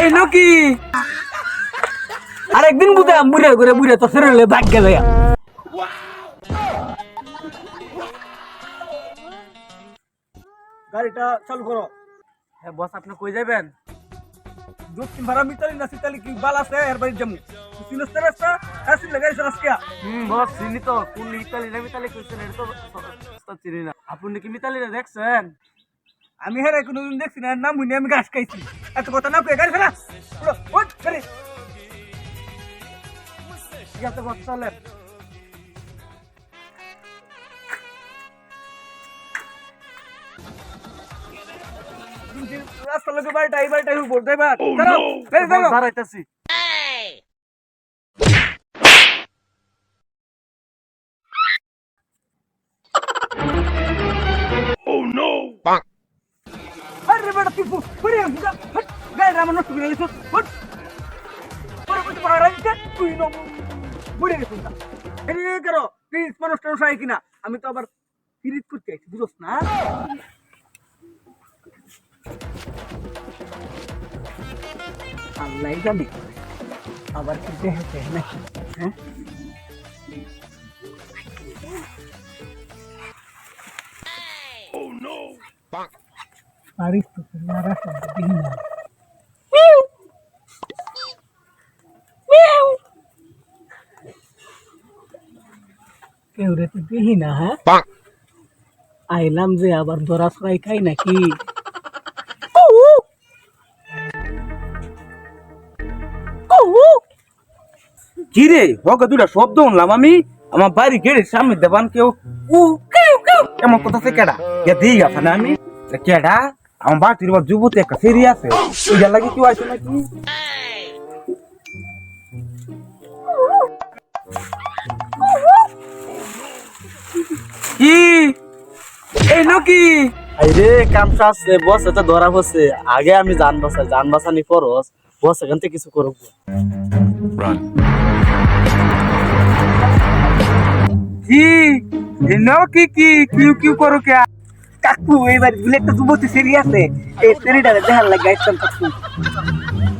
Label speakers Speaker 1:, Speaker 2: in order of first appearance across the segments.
Speaker 1: এই নকি আরেকদিন বুঝাম বুড়ে করে বুড়ে তো শরীরে ভাগ গেল গাড়িটা চালু করো। হ্যাঁ বস, আপনি কই যাবেন? দক্ষিণ ভাড়া মিতালি না সিতালি কি বাল আছে এর বাড়ি যাবো। সিনস্তে রাস্তা আসলে লাগাইছ রাস্তা। বস চিনি তো, কোন ইতালি না মিতালি কইছেন এটা তো চিনি না। আপনি কি মিতালি না দেখছেন? আমি হেরে কোনদিন দেখছি না, নাম শুনে আমি ঘাস খাইছি। এত কথা না কই গাড়ি ফেলা ওঠ গাড়ি ইয়াতে বস চলেন। রাস্তা লোকে বাড়িটা এই বাড়িটা উপর দেবার দাঁড়াইতেছি। আরে বেটা তুই পুরি গাড়ি রাম নষ্ট করে দিছ। ওঠ পরে কত পারা দিতে তুই ন বুড়ে গেছ না। এই করো প্লিজ মানুষ টানুষ আই কিনা, আমি তো আবার ফিরিত করতে আইছি বুঝছ না। আল্লাহ জানে আবার কি দেখে নাকি। হ্যাঁ পারিস তো না রাস্তা দেখি না। কেউ রে তো দেখি না। হ্যাঁ আইলাম যে আবার ধরা ছড়াই খাই নাকি।
Speaker 2: কি রে হক দুটা শব্দ শুনলাম আমি আমার বাড়ি গেড়ে সামনে দেবান কেউ এমন কথা সে কেডা দিয়ে গেছে না আমি কেডা আমার বাড়ির যুবতী একটা ফেরি আছে ওইটার লাগে কেউ আছে নাকি।
Speaker 1: কি এই নকি
Speaker 3: আরে কামটা আছে বস, এটা ধরা হচ্ছে। আগে আমি জান বাসানি খরচ বস এখান থেকে কিছু করব।
Speaker 1: কি নকি কি কিউ কিউ করো কে কাকু? এইবার বলে একটা যুবতী সেরি আছে, এই সেরিটা দেখার লাগে আইতাম কাকু।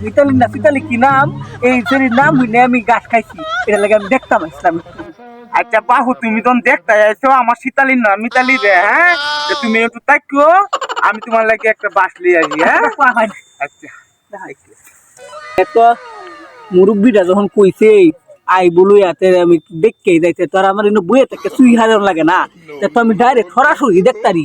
Speaker 1: মিতালি না সিতালি কি নাম, এই সেরির নাম হইলে আমি গাছ খাইছি, এটা লাগে আমি দেখতাম আসলাম।
Speaker 2: আচ্ছা বাহু তুমি তো দেখতে আইছো আমার শীতালি না মিতালি রে। হ্যাঁ তুমি একটু তাকিও, আমি তোমার লাগে একটা বাস লিয়ে আসি। হ্যাঁ আচ্ছা
Speaker 1: তো মুরব্বীটা যখন কইছে আই বলু ইয়াতে আমি দেখকে যাইতে, তোর আমার এনে বইয়ে থেকে সুই হারান লাগে না, তো আমি ডাইরেক্ট সরাসরি দেখতারি।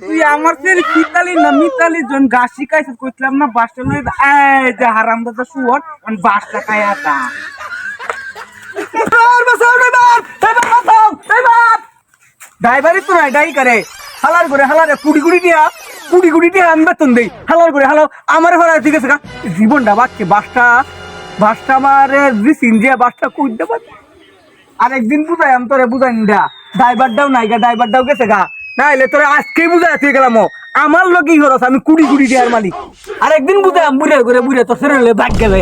Speaker 2: তুই আমার ফেরি শীতালি না মিতালি জন গাছ শিখাইছিস কইছিলাম না বাসটা লয়ে এই যে হারামদাদা শুয়োর আমি বাসটা খাইয়াতা।
Speaker 1: ড্রাইভারই তো নাই ডাই করে হালার করে হালারে কুড়ি দিয়া আমি বেতন দেই। হালার করে হালাও আমার ঘরে ঠিক আছে জীবনটা বাচ্চে বাসটা আমার দিছিন যে বাসটা কুইতে পারে। আরেকদিন বুঝাই আমি তোরে বুঝাই না, ড্রাইভারটাও নাই গা, ড্রাইভারটাও গেছে গা, না এলে তোরে আজকেই বুঝাই তুই গেলাম আমার লোকই খরচ, আমি কুড়ি দিয়ার মালিক। আরেকদিন বুঝাই বুড়ে করে বুড়ে তো শরীরে ভাগ গেল।